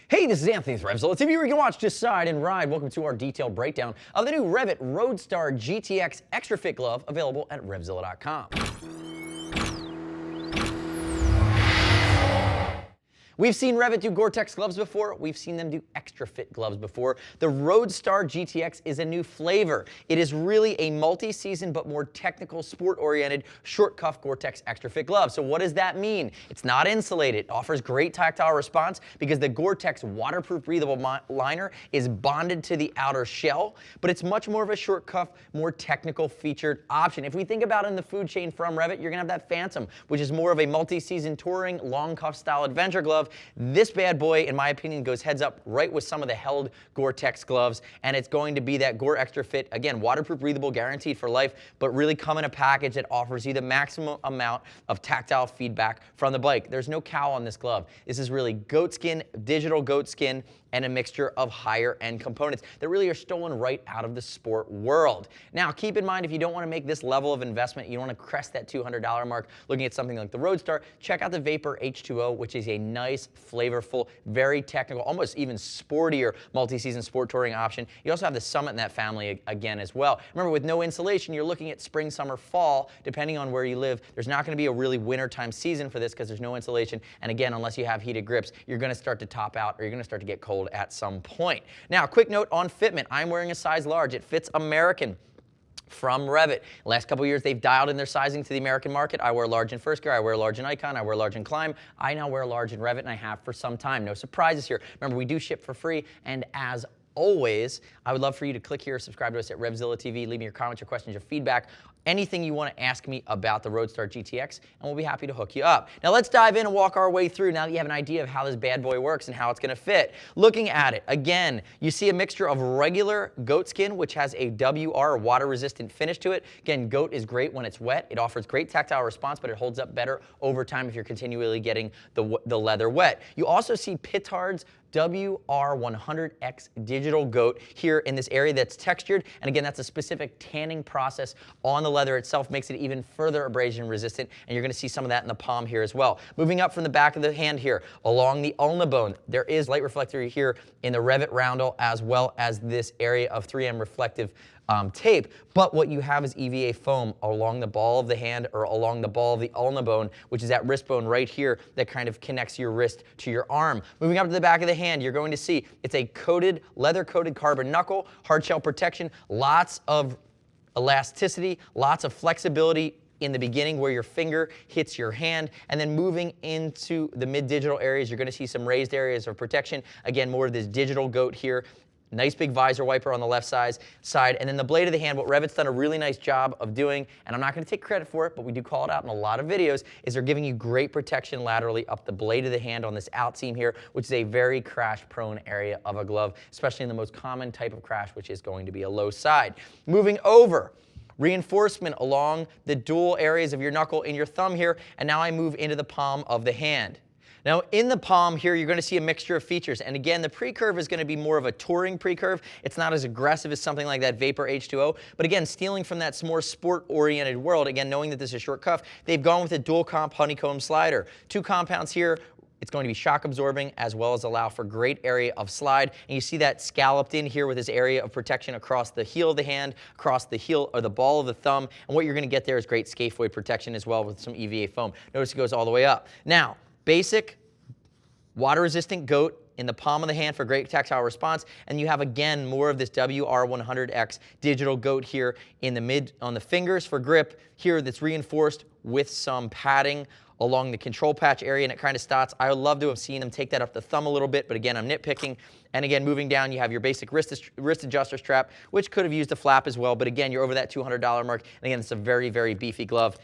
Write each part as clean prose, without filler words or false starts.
Hey, this is Anthony with RevZilla TV, where you can watch, decide, and ride. Welcome to our detailed breakdown of the new REV'IT Roadstar GTX Extra Fit Glove, available at RevZilla.com. We've seen REV'IT do Gore-Tex gloves before. We've seen them do extra fit gloves before. The Roadstar GTX is a new flavor. It is really a multi-season but more technical, sport-oriented, short cuff Gore-Tex extra fit glove. So what does that mean? It's not insulated. It offers great tactile response because the Gore-Tex waterproof breathable liner is bonded to the outer shell, but it's much more of a short cuff, more technical featured option. If we think about it in the food chain from REV'IT, you're gonna have that Phantom, which is more of a multi-season touring, long cuff style adventure glove. This bad boy, in my opinion, goes heads up right with some of the held Gore-Tex gloves, and it's going to be that Gore Extra Fit, again, waterproof, breathable, guaranteed for life, but really come in a package that offers you the maximum amount of tactile feedback from the bike. There's no cowl on this glove. This is really goat skin, digital goat skin, and a mixture of higher end components that really are stolen right out of the sport world. Now, keep in mind, if you don't want to make this level of investment, you don't want to crest that $200 mark looking at something like the Roadstar, check out the Vapor H2O, which is a nice, flavorful, very technical, almost even sportier multi-season sport touring option. You also have the Summit in that family again as well. Remember, with no insulation, you're looking at spring, summer, fall, depending on where you live. There's not going to be a really wintertime season for this because there's no insulation. And again, unless you have heated grips, you're going to start to top out, or you're going to start to get cold at some point. Now, a quick note on fitment. I'm wearing a size large. It fits American from REV'IT. Last couple of years, they've dialed in their sizing to the American market. I wear large in First Gear, I wear large in Icon, I wear large in Climb. I now wear large in REV'IT, and I have for some time. No surprises here. Remember, we do ship for free, and as always, I would love for you to click here, subscribe to us at RevZilla TV, leave me your comments, your questions, your feedback, anything you want to ask me about the Roadstar GTX, and we'll be happy to hook you up. Now let's dive in and walk our way through now that you have an idea of how this bad boy works and how it's going to fit. Looking at it, again, you see a mixture of regular goat skin, which has a WR, water-resistant finish to it. Again, goat is great when it's wet. It offers great tactile response, but it holds up better over time if you're continually getting the leather wet. You also see Pitard's WR100X digital goat here in this area that's textured, and again, that's a specific tanning process on the leather itself, makes it even further abrasion resistant, and you're going to see some of that in the palm here as well. Moving up from the back of the hand here, along the ulna bone, there is light reflector here in the REV'IT roundel, as well as this area of 3M reflective tape, but what you have is EVA foam along the ball of the hand or along the ball of the ulna bone, which is that wrist bone right here that kind of connects your wrist to your arm. Moving up to the back of the hand, you're going to see it's a coated, leather-coated carbon knuckle, hard shell protection, lots of elasticity, lots of flexibility in the beginning where your finger hits your hand, and then moving into the mid-digital areas, you're going to see some raised areas of protection. Again, more of this digital goat here. Nice big visor wiper on the left side, and then the blade of the hand, what REV'IT's done a really nice job of doing, and I'm not going to take credit for it, but we do call it out in a lot of videos, is they're giving you great protection laterally up the blade of the hand on this outseam here, which is a very crash-prone area of a glove, especially in the most common type of crash, which is going to be a low side. Moving over, reinforcement along the dual areas of your knuckle and your thumb here, and now I move into the palm of the hand. Now, in the palm here, you're going to see a mixture of features. And again, the pre-curve is going to be more of a touring pre-curve. It's not as aggressive as something like that Vapor H2O. But again, stealing from that more sport-oriented world, again, knowing that this is short cuff, they've gone with a dual comp honeycomb slider. 2 compounds here. It's going to be shock absorbing as well as allow for great area of slide. And you see that scalloped in here with this area of protection across the heel of the hand, across the heel or the ball of the thumb. And what you're going to get there is great scaphoid protection as well with some EVA foam. Notice it goes all the way up. Now, basic water-resistant goat in the palm of the hand for great tactile response, and you have again more of this WR100X digital goat here in the on the fingers for grip here that's reinforced with some padding along the control patch area, and it kind of starts. I would love to have seen them take that up the thumb a little bit, but again, I'm nitpicking. And again, moving down, you have your basic wrist adjuster strap, which could have used a flap as well, but again, you're over that $200 mark, and again, it's a very, very beefy glove.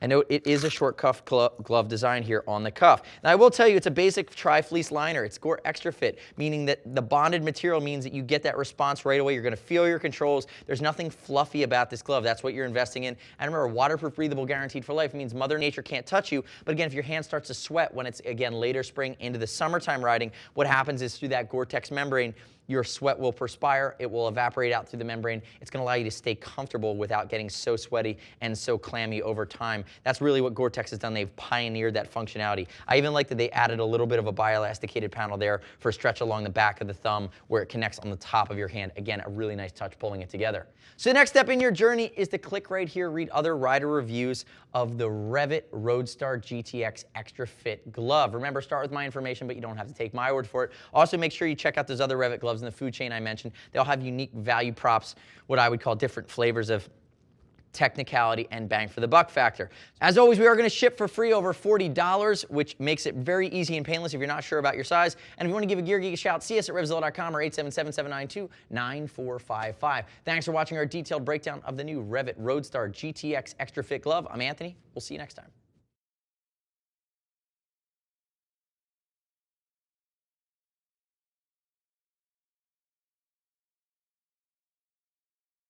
I know it is a short cuff glove design here on the cuff. Now, I will tell you, it's a basic tri-fleece liner. It's Gore Extra Fit, meaning that the bonded material means that you get that response right away. You're going to feel your controls. There's nothing fluffy about this glove. That's what you're investing in. And remember, waterproof, breathable, guaranteed for life means Mother Nature can't touch you. But again, if your hand starts to sweat when it's, again, later spring into the summertime riding, what happens is through that Gore-Tex membrane, your sweat will perspire, it will evaporate out through the membrane. It's going to allow you to stay comfortable without getting so sweaty and so clammy over time. That's really what Gore-Tex has done. They've pioneered that functionality. I even like that they added a little bit of a bioelasticated panel there for a stretch along the back of the thumb where it connects on the top of your hand. Again, a really nice touch pulling it together. So the next step in your journey is to click right here, read other rider reviews of the REV'IT Roadstar GTX Extra Fit glove. Remember, start with my information, but you don't have to take my word for it. Also, make sure you check out those other REV'IT gloves in the food chain I mentioned. They'll have unique value props, what I would call different flavors of technicality and bang for the buck factor. As always, we are going to ship for free over $40, which makes it very easy and painless if you're not sure about your size. And if you want to give a Gear Geek a shout, see us at RevZilla.com or 877-792-9455. Thanks for watching our detailed breakdown of the new REV'IT Roadstar GTX Extra Fit glove. I'm Anthony. We'll see you next time.